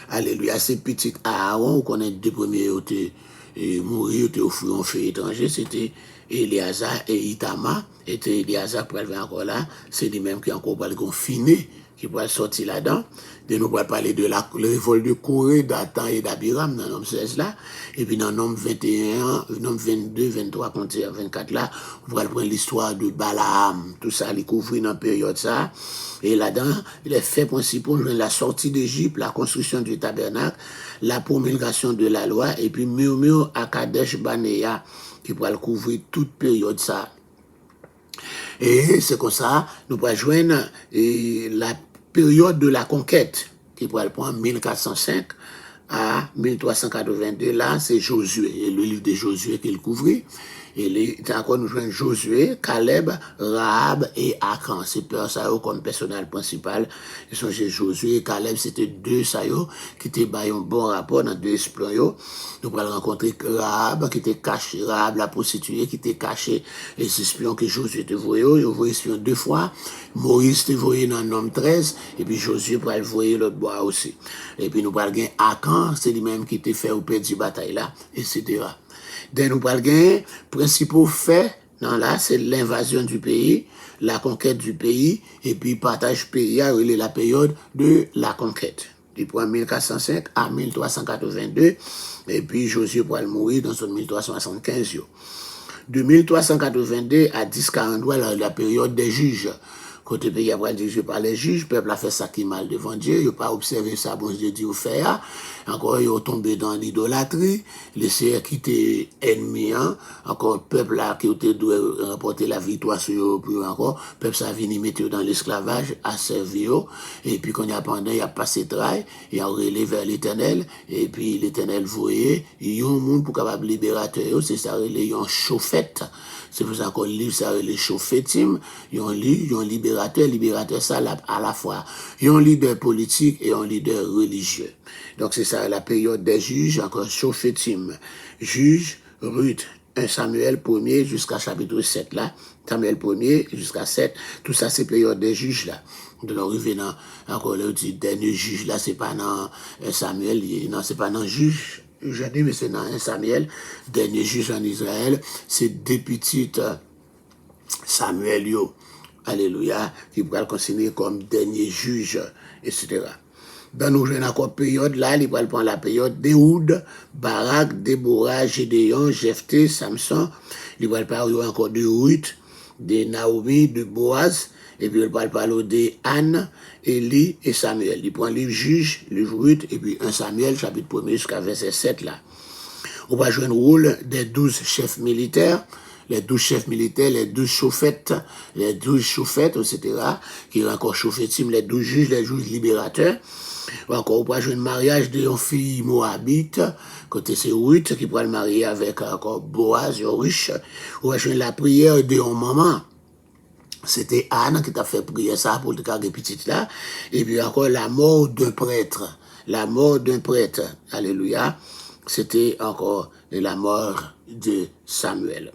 alléluia, c'est petit Aaron, on connaît deux premiers qui mourir, qui offrir un feu étranger, c'était Éléazar et Itama, et Éléazar pour aller encore là, c'est lui-même qui encore pas le confiné, qui pourrait sortir là-dedans. De nous parler de la révolte de Corée, d'Atan et d'Abiram dans le nom 16 là. Et puis dans le nom 21, le nom 22, 23, 24 là, on pourrait prendre l'histoire de Balaam. Tout ça, les couvrir dans la période ça. Et là-dedans, les faits principaux, la sortie d'Égypte, la construction du tabernacle, la promulgation de la loi, et puis murmure à Kadesh Barnea, qui pourrait couvrir toute période ça. Et c'est comme ça, nous pourrons joindre la période de la conquête, qui pourrait prendre 1405 à 1382. Là, c'est Josué, et le livre de Josué qu'il couvrit. Et encore nous jouons Josué, Caleb, Rahab et Akan. C'est ça comme personnage principal. Ils sont chez Josué et Caleb, c'était deux ça qui étaient un bon rapport dans deux espions. Nous allons rencontrer Rahab qui était caché, Rahab la prostituée qui était caché les espions que Josué était voyé. Il a voyé espion deux fois. Moïse était voyé dans le nom 13 et puis Josué pour le voyer l'autre bois aussi. Et puis nous allons Akan, c'est lui-même qui était fait au père du bataille là, etc. Donc, nous parlons des principaux faits, là, c'est l'invasion du pays, la conquête du pays, et puis partage pays, la période de la conquête. Du point 1405 à 1382, et puis Josué pourra mourir dans son 1375. De 1382 à 1043, la période des juges. Côté pays après dirigé par les juges, le peuple a fait ça qui mal devant Dieu, il n'a pas observé ça, bon Dieu dit au faire. Encore, ils ont tombé dans l'idolâtrie, laissé quitter ennemi, encore, le peuple là qui était dû remporter la victoire sur eux, puis encore, le peuple ça venu mettre dans l'esclavage, à servir, et puis quand il y a pendant, il a passé travail, il a relé vers l'éternel, et puis l'éternel voyait, il y a un monde pour capable libérateur, c'est ça, il y a un chauffette. C'est pour ça qu'on livre ça, les chauffetim, ils ont libérateur, ça à la fois. Ils ont un leader politique et un leader religieux. Donc c'est ça, la période des juges, encore chauffetim. Juge, Ruth, 1 Samuel 1er jusqu'à chapitre 7 là. Samuel 1er jusqu'à 7, tout ça c'est période des juges là. De l'arrivée dans, encore le dernier juge là, c'est pas dans Samuel, non, c'est pas dans juge. Je dis, mais c'est dans 1 Samuel, dernier juge en Israël, c'est des petites Samuel, alléluia, qui pourra le considérer comme dernier juge, etc. Dans nos jeunes encore période là, il va prendre la période d'Éhoud, Barak, Déborah, Gédéon, Jephthé, Samson, il va parler encore de Ruth, de Naomi, de Boaz, et puis il va parler de Anne, Élie et Samuel. Il prend le livre juge, le livre Ruth, et puis 1 Samuel, chapitre 1er jusqu'à verset 7 là. On va jouer le rôle des 12 chefs militaires, les 12 chefs militaires, les 12 chauffettes, etc., qui ont encore chauffettim, les 12 juges, les juges libérateurs. Ou encore, on va jouer le mariage d'une fille moabite, côté c'est Ruth, qui pourra le marier avec encore Boaz, un riche. On va jouer la prière de un maman. C'était Anne qui t'a fait prier ça pour le cas des petites là. Et puis encore la mort d'un prêtre. La mort d'un prêtre. Alléluia. C'était encore la mort de Samuel.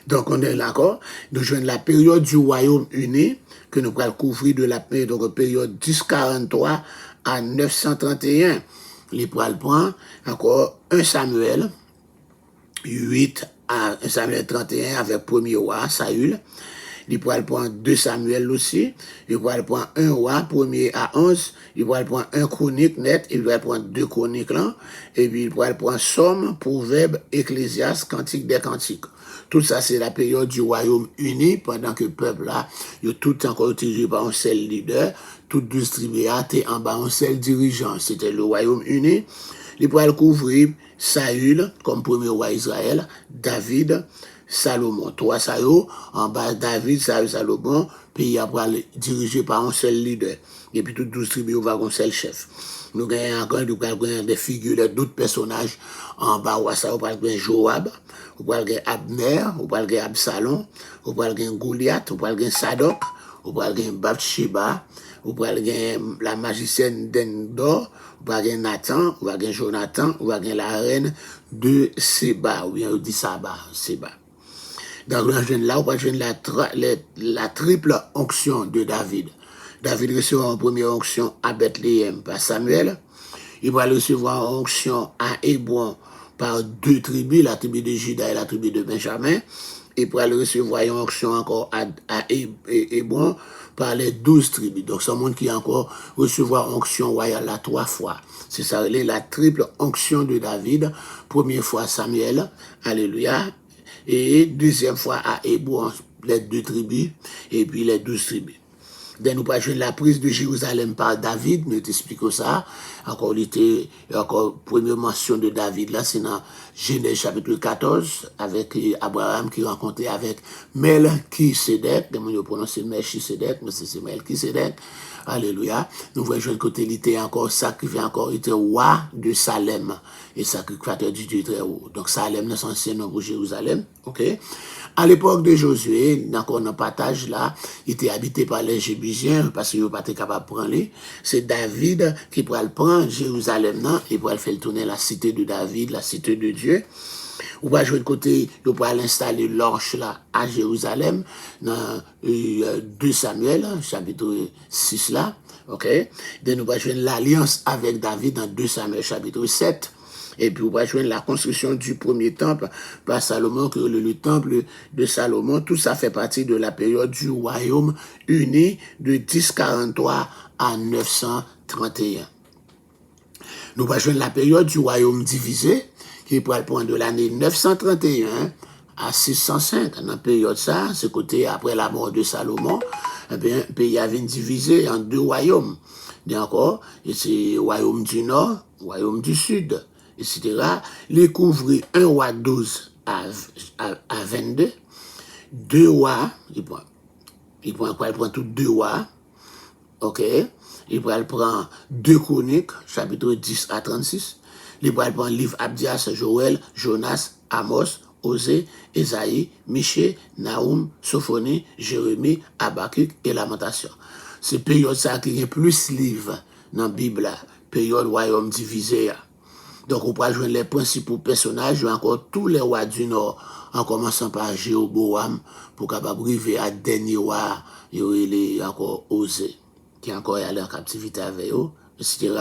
Donc on est là encore. Nous jouons la période du Royaume-Uni que nous allons couvrir de la période 1043 à 931. Les poils point encore 1 Samuel 8 à 1 Samuel 31 avec premier roi Saül. Il pourra le prendre 2 Samuel aussi, il pourra le prendre 1 roi, 1er à 11, il pourra le prendre 1 chronique net, il pourra le prendre 2 chroniques là, et puis il pourra le prendre Somme, Proverbe, Ecclésiaste, Cantique des Cantiques. Tout ça, c'est la période du Royaume-Uni, pendant que le peuple là, il est tout encore utilisé par un seul leader, tout distribué en bas un seul dirigeant. C'était le Royaume-Uni. Il pourra le couvrir Saül, comme premier roi Israël, David, Salomon. 3 Sayo, en bas David, Saül, Salomon, puis après dirigé par un seul leader. Et puis tout distribué par un seul chef. Nous gagnons encore des figures d'autres personnages en bas où ça, on parle de Joab, on parle de Abner, on parle de Absalom, on parle de Goliath, on parle de Sadok, on parle de Bathsheba, on parle de la magicienne d'Endor, on parle de Nathan, on parle de Jonathan, on parle de la reine de Séba, ou bien on dit Saba, Séba. Dans le jeune là, on va jouer la triple onction de David. David recevra en première onction à Bethléem par Samuel. Il va recevoir en onction à Hébron par 2 tribus, la tribu de Juda et la tribu de Benjamin. Il pourra le recevoir en onction encore à Hébron par les 12 tribus. Donc, c'est un monde qui a encore recevoir onction royale là 3 fois. C'est ça, la triple onction de David. Première fois Samuel, alléluia. Et deuxième fois à Hébron, les 2 tribus, et puis les 12 tribus. Nous pas jouer la prise de Jérusalem par David, nous t'expliquons ça. Encore, première mention de David, là, c'est dans Genèse chapitre 14, avec Abraham qui rencontrait avec Melchisedec, on prononce Melchisedec, mais c'est Melchisedec. Alléluia. Nous voyons le côté, il était encore sacrifié, il était roi de Salem, et sacrificateur du Dieu très haut. Donc, Salem, c'est ancien nom pour Jérusalem, ok? À l'époque de Josué, encore dans le partage là, il était habité par les Jébusiens parce qu'il n'était pas capable de prendre les. C'est David qui pourrait le prendre, Jérusalem, non, et pourrait faire tourner la cité de David, la cité de Dieu. Ou pas jouer de côté, il pourrait l'installer l'orche là à Jérusalem, dans 2 Samuel, chapitre 6 là, ok? Donc nous va jouer l'alliance avec David dans 2 Samuel, chapitre 7. Et puis, on va joindre la construction du premier temple par Salomon, que le temple de Salomon, tout ça fait partie de la période du royaume uni de 1043 à 931. Nous va joindre la période du royaume divisé, qui pourrait prendre de l'année 931 à 605. Dans la période ça, ce côté après la mort de Salomon, eh bien, le pays avait divisé en 2 royaumes. D'accord? Et c'est royaume du nord, royaume du sud, etc. Les couvrir un roi 12 à 22, 2 rois, il prend tout 2 rois, ok, il prend 2 chroniques, chapitre 10 à 36, il prend livre Abdias, Joël, Jonas, Amos, Osée, Esaïe, Michée, Naoum, Sophonie, Jérémie, Habakkuk et Lamentation. C'est période ça qui a plus livres dans la Bible, période royaume divisé. Donc, on peut joindre les principaux personnages, encore tous les rois du Nord, en commençant par Jéroboam, pour capable arriver à dernier roi, il y a encore Osée, qui est encore allé en captivité avec eux, etc.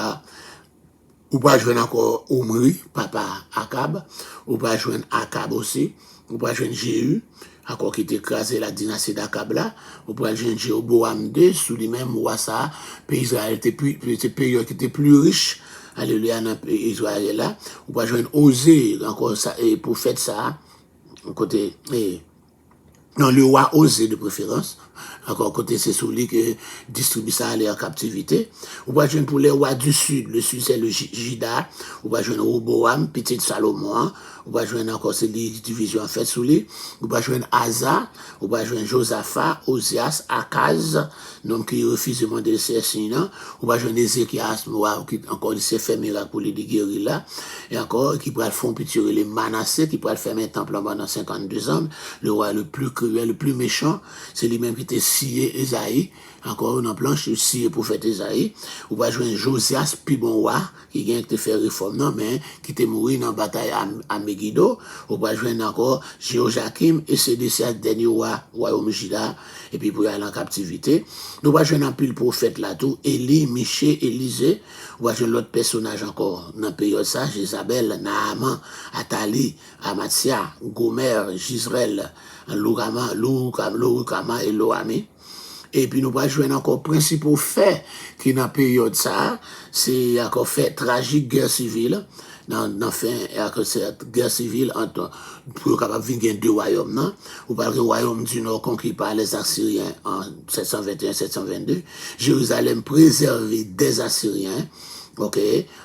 On peut joindre encore Omri, papa Akab, on peut joindre Akab aussi, on peut joindre Jéhu, encore qui était écrasé la dynastie d'Akab là, on peut joindre Jéroboam II, sous lui-même roi ça, pays Israël était période qui était plus riche. Alléluia, dans Israël là, on va joindre Osée, encore ça, et pour faire ça, côté, non, le roi Osée de préférence, encore côté c'est celui qui distribue ça aller en captivité. On va joindre pour les rois du sud, le sud c'est le Juda, on va joindre Roboam, petit Salomon, on va joindre encore ces divisions en fait sous lui, on va joindre Asa, on va joindre Josaphat, Osias, Akaz, donc qui refuse de demander le sinon, on va joindre Ézéchias, qui encore s'est fait miracle pour les guérir là, et encore qui pourra le faire piturer les Manassé, qui pourra le faire un temple pendant 52 ans, le roi le plus cruel, le plus méchant, c'est lui-même qui était scié Esaïe, encore une planche, scié prophète Esaïe, on va joindre Josias, puis bon roi, qui vient de faire réforme, non, mais qui était mort dans la bataille à Megiddo, on va joindre encore Jéhojakim, et c'est le dernier roi, royaume Juda, et puis pour aller en captivité. Nous va joindre un pile prophète là tout, Élie, Michée, Élisée, on va joindre l'autre personnage encore, dans la période ça, Jézabel, Naaman, Athalie, Amatia, Gomer, Gisrel, Loukama et Loami. Et puis nous va joindre encore principaux faits qui dans la période ça, c'est encore fait tragique guerre civile. Dans fin cette guerre civile entre pour capable venir 2 royaumes, non? Ou par le royaume du Nord conquis par les Assyriens en 721-722, Jérusalem préservée des Assyriens. Ok,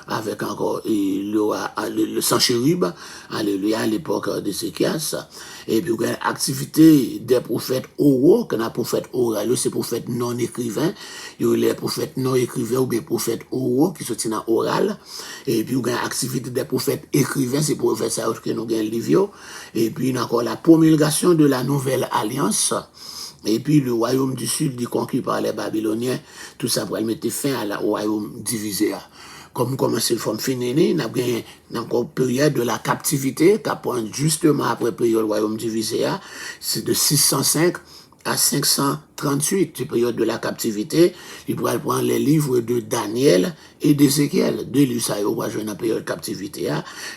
avec encore le Sanchérib, alléluia, à l'époque d'Ézéchias, et puis l'activité des prophètes oraux, qu'on a prophètes oraux, c'est prophètes non écrivains, il y a les prophètes non écrivains ou bien prophètes oraux qui sont dans oral, et puis l'activité des prophètes écrivains, c'est prophètes ça que nous avons livre, et puis encore la promulgation de la nouvelle alliance. Et puis le royaume du sud, conquis par les Babyloniens, tout ça pour mettre fin au royaume divisé. Comme commencer le forme féminine, on a bien encore période de la captivité, qui prend justement après période royaume divisé, c'est de 605 à 538, c'est période de la captivité. Il pourra prendre les livres de Daniel et d'Ézéchiel. 2 livres, ça y est, on va jouer dans la période de captivité.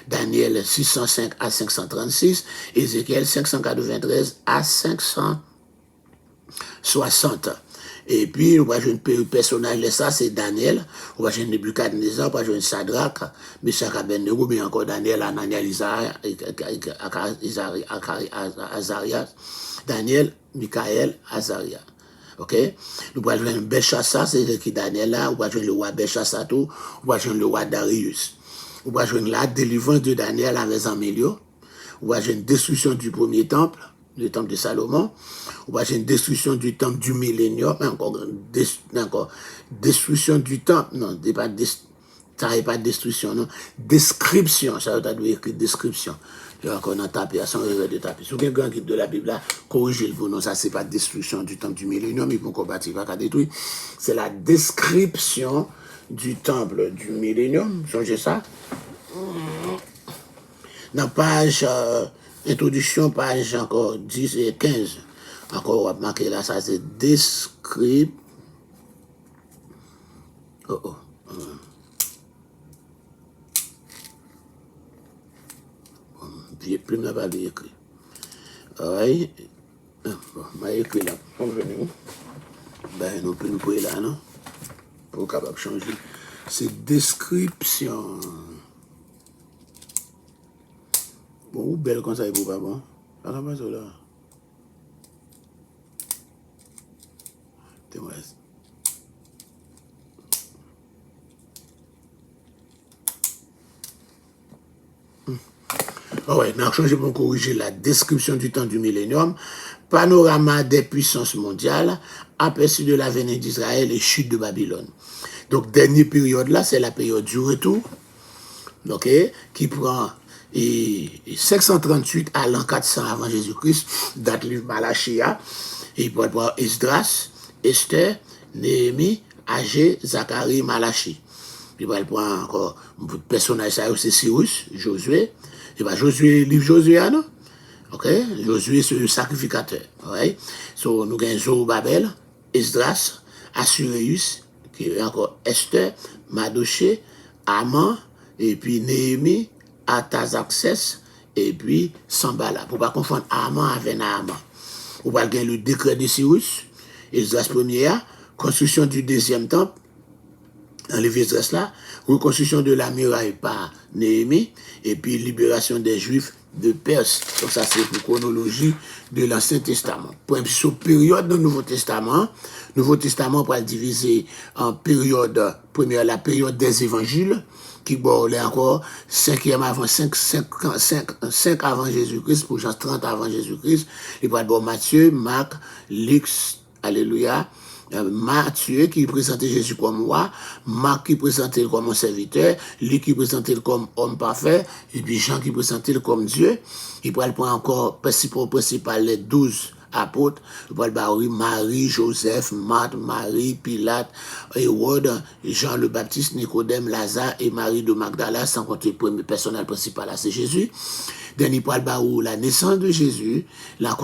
Daniel 605 à 536, Ézéchiel 593 à 560. Et puis, on va jouer un personnage, ça c'est Daniel, on va jouer Nebuchadnezzar, on va jouer Shadrach, Meshach Abednego, mais encore Daniel, Ananias, Azarias, Daniel, Michaël, Azarias. OK? Nous pouvons jouer Belshazzar, c'est qui Daniel là, ou pouvons jouer le roi Belshazzar tout, ou pouvons jouer le roi Darius. Ou pouvons jouer la délivrance de Daniel avec Amélio. Ou pouvons jouer une destruction du premier temple, le temple de Salomon. Ou pouvons jouer une destruction du temple du millénium, encore destruction du temple, non, ça n'est pas destruction, non, description, ça veut dire écrit description. Il y a encore dans taper, à son rêve de taper. Si vous avez un grand guide de la Bible là, corrigez-le pour nous, ça c'est pas destruction du temple du millénium, ils vont combattre, ils vont pas détruire. C'est la description du temple du millénium, changez ça. Dans page introduction, page encore 10 et 15, encore on va marquer là, ça c'est description. Plus n'a pas bien écrit. Oui. Bon, m'a écrit là. Ben, nous pouvons nous là, non? Pour capable changer. C'est description. Bon, ou belle comme ça, il faut pas bon. Pas comme ça là. T'es-moi. Oh ouais, nous avons changé pour corriger la description du temps du millénium, panorama des puissances mondiales, aperçu de la venue d'Israël et chute de Babylone. Donc, dernière période là, c'est la période du retour, okay, qui prend 538 à l'an 400 avant Jésus-Christ, date livre Malachia, et il peut avoir Esdras, Esther, Néhémie, Agé, Zacharie, Malachi. Il va prendre encore un personnage, c'est Cyrus, Josué. Et bien, Josué, livre Josué, non? OK? Josué, c'est le sacrificateur. OK? So, nous avons Zorobabel, Esdras, Assuréus, qui est encore Esther, Madoché, Aman, et puis Néhémie, Artaxerxès, et puis Sambala. Pour ne pas confondre Aman avec Naaman. Ou pas gagner le décret de Cyrus, Esdras premier, construction du deuxième temple, dans les Esdras là, reconstruction de la muraille par Néhémie, et puis libération des Juifs de Perse. Donc ça c'est pour chronologie de l'Ancien Testament. Pour une période du Nouveau Testament pour le diviser en période, première la période des évangiles, qui est encore 5 avant Jésus-Christ, pour Jean 30 avant Jésus-Christ, et pour Matthieu, Marc, Luc, alléluia, Matthieu qui présentait Jésus comme roi, Marc qui présentait comme un serviteur, Luc qui présentait comme homme parfait, et puis Jean qui présentait comme Dieu. Il pourrait prendre encore principal les 12 apôtres, il pourrait parler Marie, Joseph, Marthe, Marie, Pilate, Hérode, Jean le Baptiste, Nicodème, Lazare et Marie de Magdala, sans compter le premier personnage principal, là c'est Jésus. Dernier poil barou, la naissance de Jésus,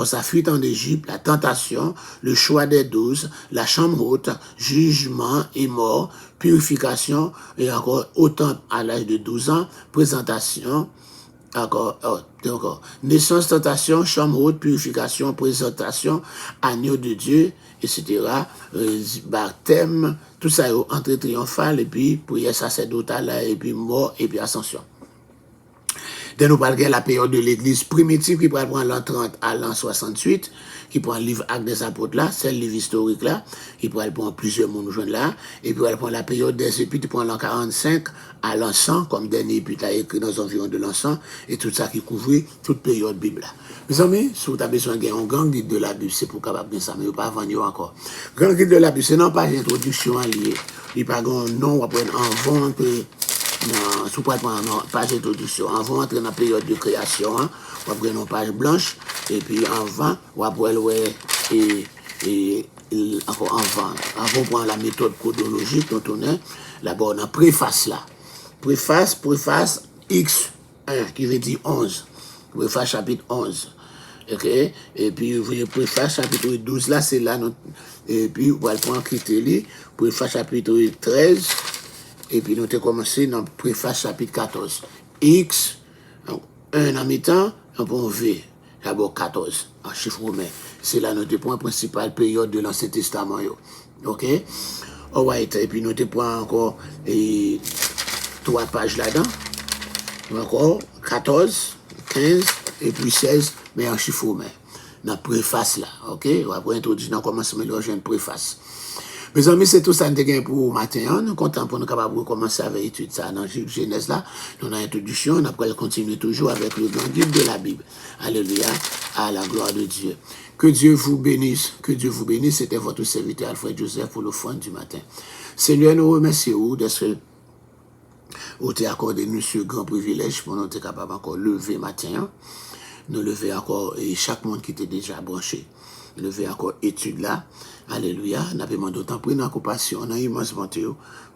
sa fuite en Égypte, la tentation, le choix des 12, la chambre haute, jugement et mort, purification, et encore autant à l'âge de 12 ans, présentation, encore, naissance, tentation, chambre haute, purification, présentation, agneau de Dieu, etc., baptême, tout ça, entrée triomphale, et puis prière sacerdotale, et puis mort, et puis ascension. Nous parlons de la période de l'église primitive qui prend l'an 30 à l'an 68, qui prend le livre Actes des Apôtres là, c'est le livre historique là, qui prend plusieurs mondes là, et puis elle prend la période des épîtres, qui prend l'an 45 à l'an 100, comme dernier épître a écrit dans environ de l'an 100, et tout ça qui couvre toute période Bible là. Mes amis, si vous avez besoin d'un grand guide de la Bible, c'est pour capable bien ça, mais vous pas vendre encore. Grand guide de la Bible, c'est non pas une introduction liée, il pas un nom, on va prendre en vente. Non, sous pas prendre page d'introduction. On va entrer dans la période de création, on va prendre une page blanche, et puis en vent, on va prendre encore en vent. On va prendre la méthode chronologique dont on est, là-bas on a préface là. Préface X1, qui veut dire 11. Préface chapitre 11. OK? Et puis, vous voyez, préface chapitre 12 là, c'est là, et puis, on va prendre critère, préface chapitre 13. Et puis nous avons commencé dans le préface chapitre 14. X, 1 en mi-temps, un point V, d'abord 14, en chiffre romain. C'est là notre point principal, période de l'Ancien Testament. OK? Alright, et puis nous avons encore 3 pages là-dedans. Encore 14, 15, et puis 16, mais en chiffre romain. dans la préface là, ok? On va introduire dans le commencement, j'ai une préface. Mes amis, c'est tout ça que nous avons pour matin. Nous sommes contents pour nous capables de commencer avec l'étude ça dans Genèse là. Nous avons une introduction, on après continuer toujours avec le grand livre de la Bible. Alléluia, à la gloire de Dieu. Que Dieu vous bénisse, que Dieu vous bénisse. C'était votre serviteur Alfred Joseph pour le foin du matin. Seigneur, nous remercions d'être vous t'avez accordé nous ce grand privilège pour nous être capables encore lever matin. Nous lever encore et chaque monde qui était déjà branché. Lever encore étude là. Alléluia. Nous avons d'autant pris dans compassion, dans immense bonté.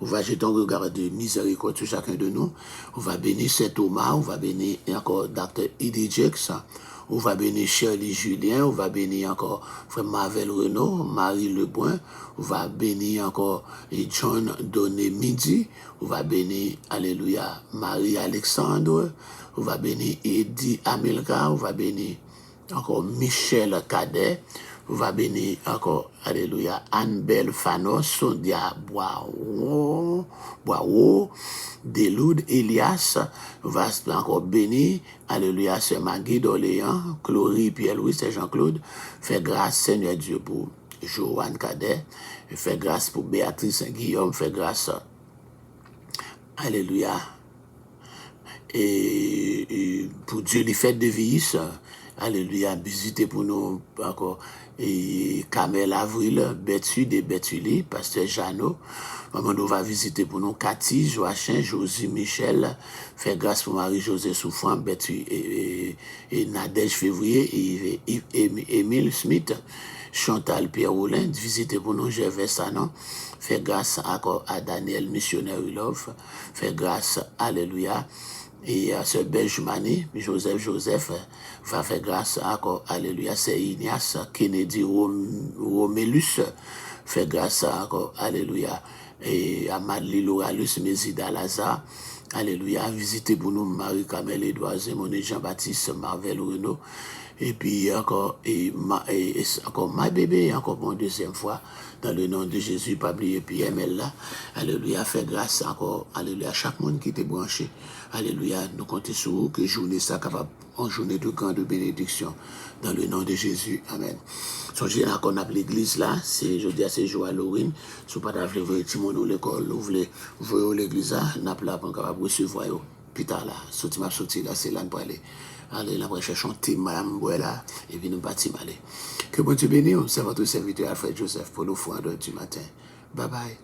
On va jeter un regard de miséricorde sur chacun de nous. On va bénir Saint Thomas. On va bénir encore Dr. Eddie Jakes. On va bénir Shirley Julien. On va bénir encore Frère Marvel Renaud, Marie Lebrun. On va bénir encore John Donné Midi. On va bénir, alléluia, Marie Alexandre. On va bénir Eddie Amilka. On va bénir encore Michel Cadet. On va bénir encore, alléluia, Anne-Belle Fanos, Sondia Boao, Deloud Elias. On va encore bénir, alléluia, c'est Magui d'Orléans, Chloé Pierre-Louis, c'est Jean-Claude. Fais grâce, Seigneur Dieu, pour Joanne Cadet. Fais grâce pour Béatrice Guillaume. Fais grâce, alléluia, et pour Dieu, les fêtes de vie. Alléluia, visitez pour nous encore et Kamel Avril, Bétude et Bétuli, Pasteur Jeannot. Maman nous va visiter pour nous Cathy, Joachim, Josie, Michel. Fait grâce pour Marie-Josée Souffrant, Bétu et Nadège Février, et Émile Smith, Chantal Pierre Roulin. Visitez pour nous Gervais Sanon. Fait grâce encore à Daniel Missionnaire Love. Fait grâce, alléluia. Et à ce Benjamini, Joseph, va faire grâce encore, alléluia, c'est Ignace, Kennedy Romélus, fait grâce encore, alléluia, et à Madeleine Loralus, Mézida Lazare, alléluia, visitez pour nous Marie-Camille Edouard, Zémoné Jean-Baptiste, Marvel Renaud, et puis encore, encore ma bébé, encore pour une deuxième fois, dans le nom de Jésus, pas oublier, puis ML là, alléluia, fait grâce encore, alléluia, à chaque monde qui était branché, alléluia, nous comptons sur vous, que journée ça capable, en journée de grande bénédiction, dans le nom de Jésus, amen. Songez qu'on a l'église là, c'est, je dis à ces jours à Lorine, si vous pas d'avouer votre monde ou l'école, vous voulez, vous l'église là, n'a pas pour capable recevoir, plus tard là, sorti là, c'est là pour aller. Allez, là, on va chercher un team, madame, voilà, et puis nous bâtissons aller. Que bon Dieu bénisse, c'est votre serviteur Alfred Joseph pour le foin du matin. Bye bye.